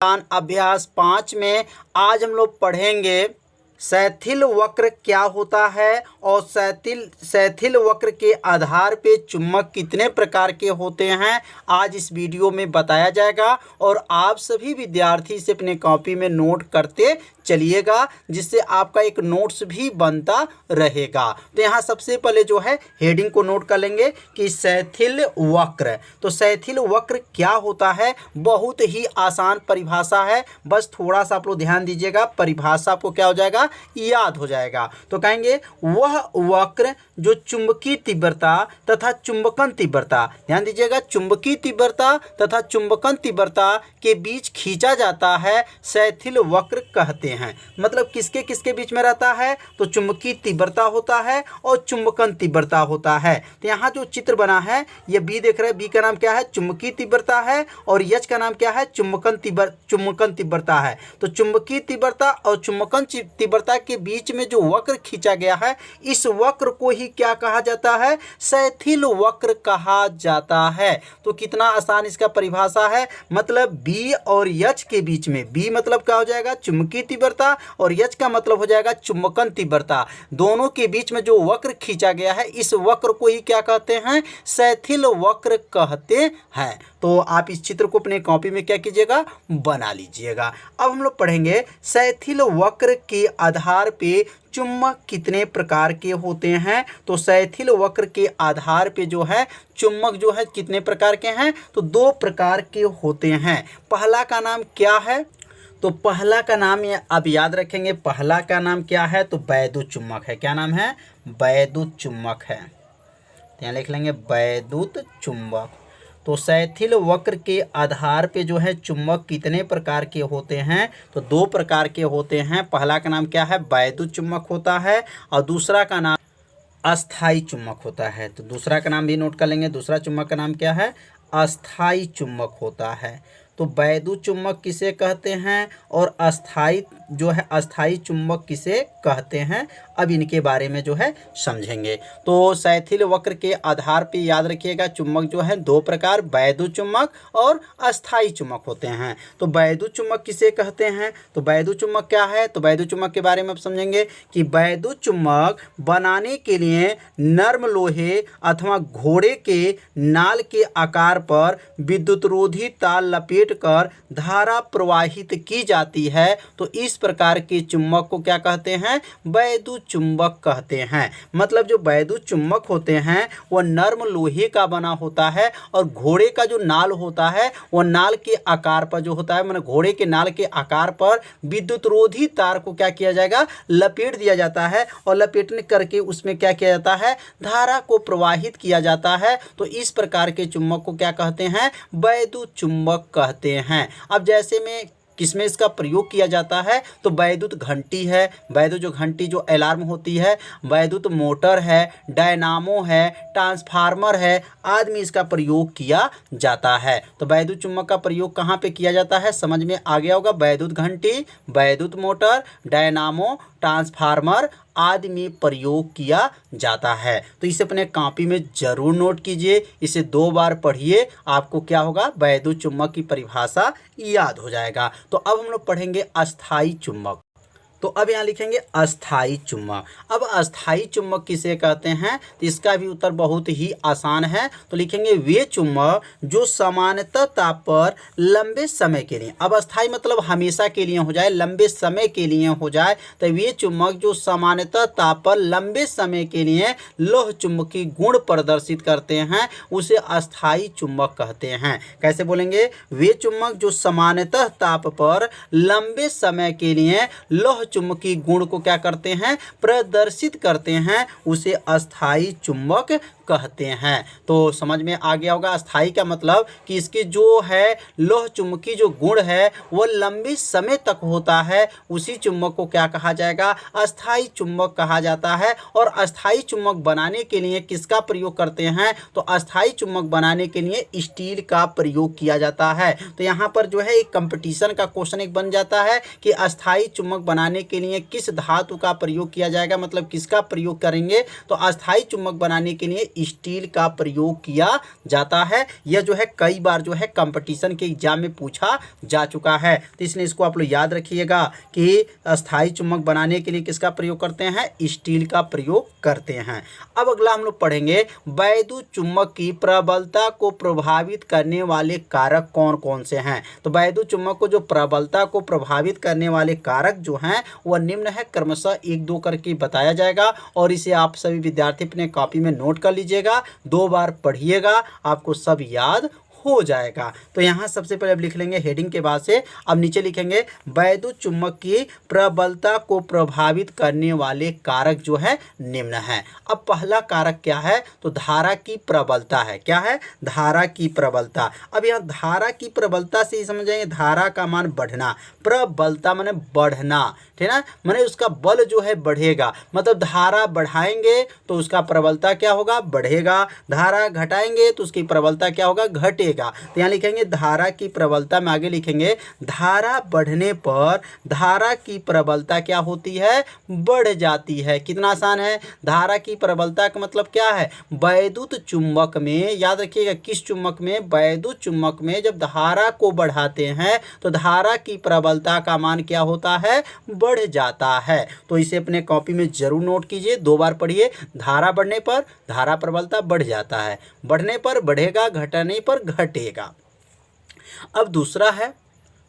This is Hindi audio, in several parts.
अभ्यास 5 में आज हम लोग पढ़ेंगे शैथिल वक्र क्या होता है और शैथिल वक्र के आधार पे चुंबक कितने प्रकार के होते हैं आज इस वीडियो में बताया जाएगा। और आप सभी विद्यार्थी इसे अपने कॉपी में नोट करते चलिएगा, जिससे आपका एक नोट्स भी बनता रहेगा। तो यहाँ सबसे पहले जो है हेडिंग को नोट कर लेंगे कि शैथिल वक्र। तो शैथिल वक्र क्या होता है, बहुत ही आसान परिभाषा है, बस थोड़ा सा आप लोग ध्यान दीजिएगा, परिभाषा आपको क्या हो जाएगा याद हो जाएगा। तो कहेंगे वह वक्र जो चुंबकीय तीव्रता तथा चुंबकन तीव्रता, ध्यान दीजिएगा, चुंबकीय तीव्रता तथा चुंबकन तीव्रता के बीच खींचा जाता है शैथिल वक्र कहते हैं। मतलब किसके किसके बीच में रहता है, तो चुंबकीय तीव्रता होता है और चुंबकन तीव्रता होता है। तो यहाँ जो चित्र बना है ये बी देख रहे हैं, बी का नाम क्या है, चुंबकीय तीव्रता है, और एच का नाम क्या है, चुंबकन तीव्रता है। तो चुंबकीय तीव्रता और चुंबकन तीव्रता के बीच में जो वक्र खींचा गया है, इस वक्र को ही क्या कहा जाता है, शैथिल वक्र कहा जाता है। तो कितना आसान इसका परिभाषा है, मतलब बी और एच के बीच में, बी मतलब क्या हो जाएगा, चुंबकीय तीव्रता, और एच का मतलब हो जाएगा चुंबकन तीव्रता, दोनों के बीच में जो वक्र खींचा गया है, इस वक्र को ही क्या कहते हैं, शैथिल वक्र कहते हैं। तो आप इस चित्र को अपने कॉपी में क्या कीजिएगा, बना लीजिएगा। अब हम लोग पढ़ेंगे शैथिल वक्र के आधार पे चुंबक कितने प्रकार के होते हैं। तो शैथिल वक्र के आधार पे जो है चुंबक जो है कितने प्रकार के हैं, तो 2 प्रकार के होते हैं। पहला का नाम क्या है, तो पहला का नाम ये आप याद रखेंगे, पहला का नाम क्या है, तो वैद्युत चुंबक है। क्या नाम है, वैद्युत चुंबक है। यहाँ लिख लेंगे वैद्युत चुंबक। तो शैथिल वक्र के आधार पे जो है चुंबक कितने प्रकार के होते हैं, तो 2 प्रकार के होते हैं। पहला का नाम क्या है, वैद्युत चुंबक होता है, और दूसरा का नाम अस्थाई चुंबक होता है। तो दूसरा का नाम भी नोट कर लेंगे, दूसरा चुंबक का नाम क्या है, अस्थाई चुंबक होता है। तो वैद्युत चुंबक किसे कहते हैं और अस्थाई जो है अस्थाई चुंबक किसे कहते हैं, अब इनके बारे में जो है समझेंगे। तो शैथिल वक्र के आधार पे याद रखिएगा चुंबक जो है 2 प्रकार, वैद्युत चुंबक और अस्थाई चुंबक होते हैं। तो वैद्युत चुंबक किसे कहते हैं, तो वैद्युत चुंबक क्या है, तो वैद्युत चुंबक के बारे में आप समझेंगे कि वैद्युत चुंबक बनाने के लिए नर्म लोहे अथवा घोड़े के नाल के आकार पर विद्युतरोधी तार लपेट कर धारा प्रवाहित की जाती है। तो इस प्रकार के चुंबक को क्या कहते हैं, वैद्युत चुंबक कहते हैं। मतलब जो वैद्युत चुंबक होते हैं वह नर्म लोहे का बना होता है, और घोड़े का जो नाल होता है वह नाल के आकार पर जो होता है, मतलब घोड़े के नाल के आकार पर विद्युतरोधी तार को क्या किया जाएगा, लपेट दिया जाता है, और लपेटने करके उसमें क्या किया जाता है, धारा को प्रवाहित किया जाता है। तो इस प्रकार के चुंबक को क्या कहते हैं, वैद्युत चुंबक कहते हैं। अब जैसे में किसमें इसका प्रयोग किया जाता है, तो वैद्युत घंटी है, वैद्युत जो घंटी जो अलार्म होती है, वैद्युत मोटर है, डायनामो है, ट्रांसफार्मर है, आदि में इसका प्रयोग किया जाता है। तो वैद्युत चुंबक का प्रयोग कहाँ पे किया जाता है, समझ में आ गया होगा, वैद्युत घंटी, वैद्युत मोटर, डायनामो, ट्रांसफार्मर आदि में प्रयोग किया जाता है। तो इसे अपने कॉपी में जरूर नोट कीजिए, इसे 2 बार पढ़िए, आपको क्या होगा, वैद्युत चुंबक की परिभाषा याद हो जाएगा। तो अब हम लोग पढ़ेंगे अस्थाई चुंबक। तो अब यहाँ लिखेंगे अस्थाई चुंबक। अब अस्थाई चुंबक किसे कहते हैं, तो इसका भी उत्तर बहुत ही आसान है। तो लिखेंगे वे चुंबक जो सामान्यतः ताप पर लंबे समय के लिए, अब अस्थाई मतलब हमेशा के लिए हो जाए, लंबे समय के लिए हो जाए, तो वे चुंबक जो सामान्यतः ताप पर लंबे समय के लिए लोह चुंबकीय गुण प्रदर्शित करते हैं, उसे अस्थाई चुंबक कहते हैं। कैसे बोलेंगे, वे चुंबक जो सामान्यतः ताप पर लंबे समय के लिए लोह चुंबकीय गुण को क्या करते हैं, प्रदर्शित करते हैं, उसे अस्थाई चुंबक कहते हैं। तो समझ में आ गया होगा, अस्थाई का मतलब कि इसकी जो है लोह चुंबकीय जो गुण है वो लंबे समय तक होता है, उसी चुंबक को क्या कहा जाएगा, अस्थाई चुंबक कहा जाता है। और अस्थाई चुंबक बनाने के लिए किसका प्रयोग करते हैं, तो अस्थाई चुंबक बनाने के लिए स्टील का प्रयोग किया जाता है। तो यहाँ पर जो है एक कंपटीशन का क्वेश्चन एक बन जाता है कि अस्थाई चुंबक बनाने बनाने के लिए किस धातु का प्रयोग किया जाएगा, मतलब किसका प्रयोग करेंगे, तो अस्थायी चुंबक बनाने के लिए स्टील का प्रयोग किया जाता है। यह जो है कई बार जो है कंपटीशन के एग्जाम में पूछा जा चुका है, तो इसलिए इसको आप लोग याद रखिएगा कि अस्थायी चुंबक बनाने के लिए किसका प्रयोग करते हैं, स्टील का प्रयोग करते हैं। अब अगला हम लोग पढ़ेंगे वैद्युत चुंबक की प्रबलता को प्रभावित करने वाले कारक कौन कौन से हैं। तो वैद्युत चुंबक को जो प्रबलता को प्रभावित करने वाले कारक जो हैं वह निम्न है, क्रमशः 1-2 करके बताया जाएगा और इसे आप सभी विद्यार्थी अपने कॉपी में नोट कर लीजिएगा, 2 बार पढ़िएगा, आपको सब याद हो जाएगा। तो यहाँ सबसे पहले अब लिख लेंगे हेडिंग के बाद से, अब नीचे लिखेंगे वैद्युत चुंबक की प्रबलता को प्रभावित करने वाले कारक जो है निम्न है। अब पहला कारक क्या है, तो धारा की प्रबलता है। क्या है, धारा की प्रबलता। अब यहाँ धारा की प्रबलता से ही समझ जाएंगे, धारा का मान बढ़ना, प्रबलता माने बढ़ना, ठीक है ना, माने उसका बल जो है बढ़ेगा, मतलब धारा बढ़ाएंगे तो उसका प्रबलता क्या होगा, बढ़ेगा, धारा घटाएंगे तो उसकी प्रबलता क्या होगा, घटेगा। तो यहाँ लिखेंगे धारा की प्रबलता में आगे लिखेंगे धारा बढ़ने पर धारा की प्रबलता क्या होती है, बढ़ जाती है। कितना आसान है, धारा की प्रबलता का मतलब क्या है, वैद्युत चुंबक में, याद रखिएगा किस चुंबक में, वैद्युत चुंबक में जब धारा को बढ़ाते हैं तो धारा की प्रबलता का मान क्या होता है, बढ़ जाता है। तो इसे अपने कॉपी में जरूर नोट कीजिए, 2 बार पढ़िए। धारा बढ़ने पर धारा प्रबलता बढ़ जाता है, बढ़ने पर बढ़ेगा, घटने पर घटेगा। अब दूसरा है,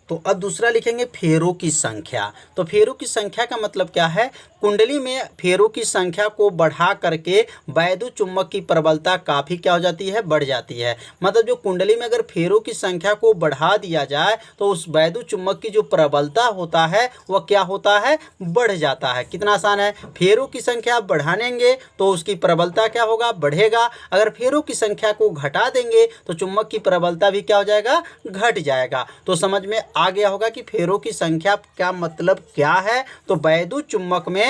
तो अब दूसरा लिखेंगे फेरों की संख्या। तो फेरों की संख्या का मतलब क्या है, कुंडली में फेरों की संख्या को बढ़ा करके वैद्युत चुंबक की प्रबलता काफ़ी क्या हो जाती है, बढ़ जाती है। मतलब जो कुंडली में अगर फेरों की संख्या को बढ़ा दिया जाए तो उस वैद्युत चुंबक की जो प्रबलता होता है वह क्या होता है, बढ़ जाता है। कितना आसान है, फेरों की संख्या बढ़ाएंगे तो उसकी प्रबलता क्या होगा, बढ़ेगा। अगर फेरों की संख्या को घटा देंगे तो चुंबक की प्रबलता भी क्या हो जाएगा, घट जाएगा। तो समझ में आ गया होगा कि फेरों की संख्या का मतलब क्या है। तो वैद्युत चुंबक में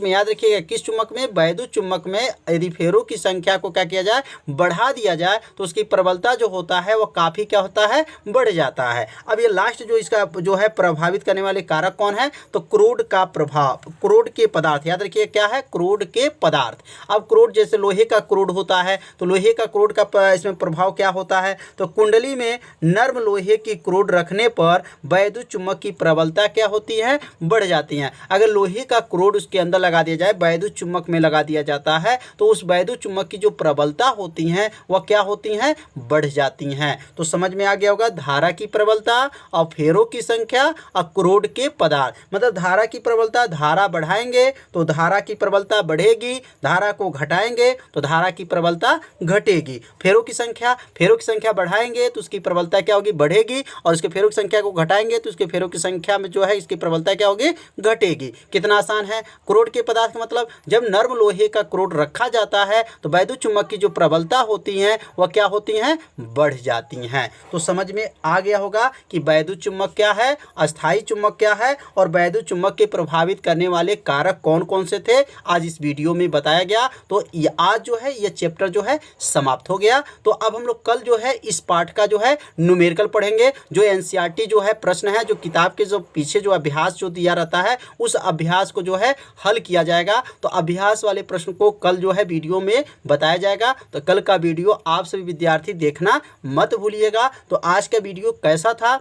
याद रखिएगा किस चुंबक में, वैद्युत चुंबक में यदि फेरों की संख्या को क्या किया जाए, बढ़ा दिया जाए तो उसकी प्रबलता जो होता है वो काफ़ी क्या होता है, बढ़ जाता है। अब ये लास्ट जो इसका जो है प्रभावित करने वाले कारक कौन है, तो क्रूड का प्रभाव, क्रूड के पदार्थ, याद रखिए क्या है, क्रूड के पदार्थ। अब क्रूड जैसे लोहे का क्रूड होता है तो लोहे का क्रूड का इसमें प्रभाव क्या होता है, तो कुंडली में नर्म लोहे की क्रूड रखने पर वैद्युत चुंबक की प्रबलता क्या होती है, बढ़ जाती है। अगर लोहे का क्रूड उसके अंदर लगा दिया जाए, वैद्युत चुंबक में लगा दिया जाता है, तो उस वैद्युत चुंबक की जो प्रबलता होती हैं वह क्या होती हैं, बढ़ जाती हैं। तो समझ में आ गया होगा, धारा की प्रबलता और फेरों की संख्या और क्रूड के पदार्थ। मतलब धारा की प्रबलता, धारा बढ़ाएंगे तो धारा की प्रबलता बढ़ेगी, धारा को घटाएंगे तो धारा की प्रबलता घटेगी। फेरों की संख्या बढ़ाएंगे तो उसकी प्रबलता क्या होगी, बढ़ेगी, और उसके फेरों की संख्या को घटाएंगे तो उसके फेरों की संख्या में जो है इसकी प्रबलता क्या होगी, घटेगी। कितना आसान है। क्रूड के पदार्थ का मतलब जब नर्म लोहे का क्रूड रखा जाता है तो वैद्युत चुंबक की जो प्रबलता होती हैं वह क्या होती हैं, बढ़ जाती हैं। तो समझ में आ गया होगा कि वैद्युत चुंबक क्या है, अस्थायी चुंबक क्या है, और वैद्युत चुंबक के प्रभावित करने वाले कारक कौन कौन से थे, आज इस वीडियो में बताया गया। तो आज जो है यह चैप्टर जो है समाप्त हो गया। तो अब हम लोग कल जो है इस पार्ट का जो है न्यूमेरिकल पढ़ेंगे, जो एनसीईआरटी जो है प्रश्न है, जो किताब के जो पीछे जो अभ्यास जो दिया रहता है उस अभ्यास को जो है हल किया जाएगा। तो अभ्यास वाले प्रश्न को कल जो है वीडियो में बताया जाएगा। तो कल का वीडियो आप सभी विद्यार्थी देखना मत भूलिएगा। तो आज का वीडियो कैसा था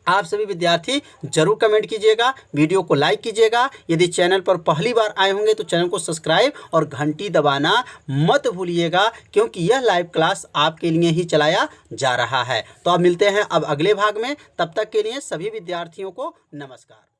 आप सभी विद्यार्थी जरूर कमेंट कीजिएगा, वीडियो को लाइक कीजिएगा। यदि चैनल पर पहली बार आए होंगे तो चैनल को सब्सक्राइब और घंटी दबाना मत भूलिएगा, क्योंकि यह लाइव क्लास आपके लिए ही चलाया जा रहा है। तो अब मिलते हैं अब अगले भाग में, तब तक के लिए सभी विद्यार्थियों को नमस्कार।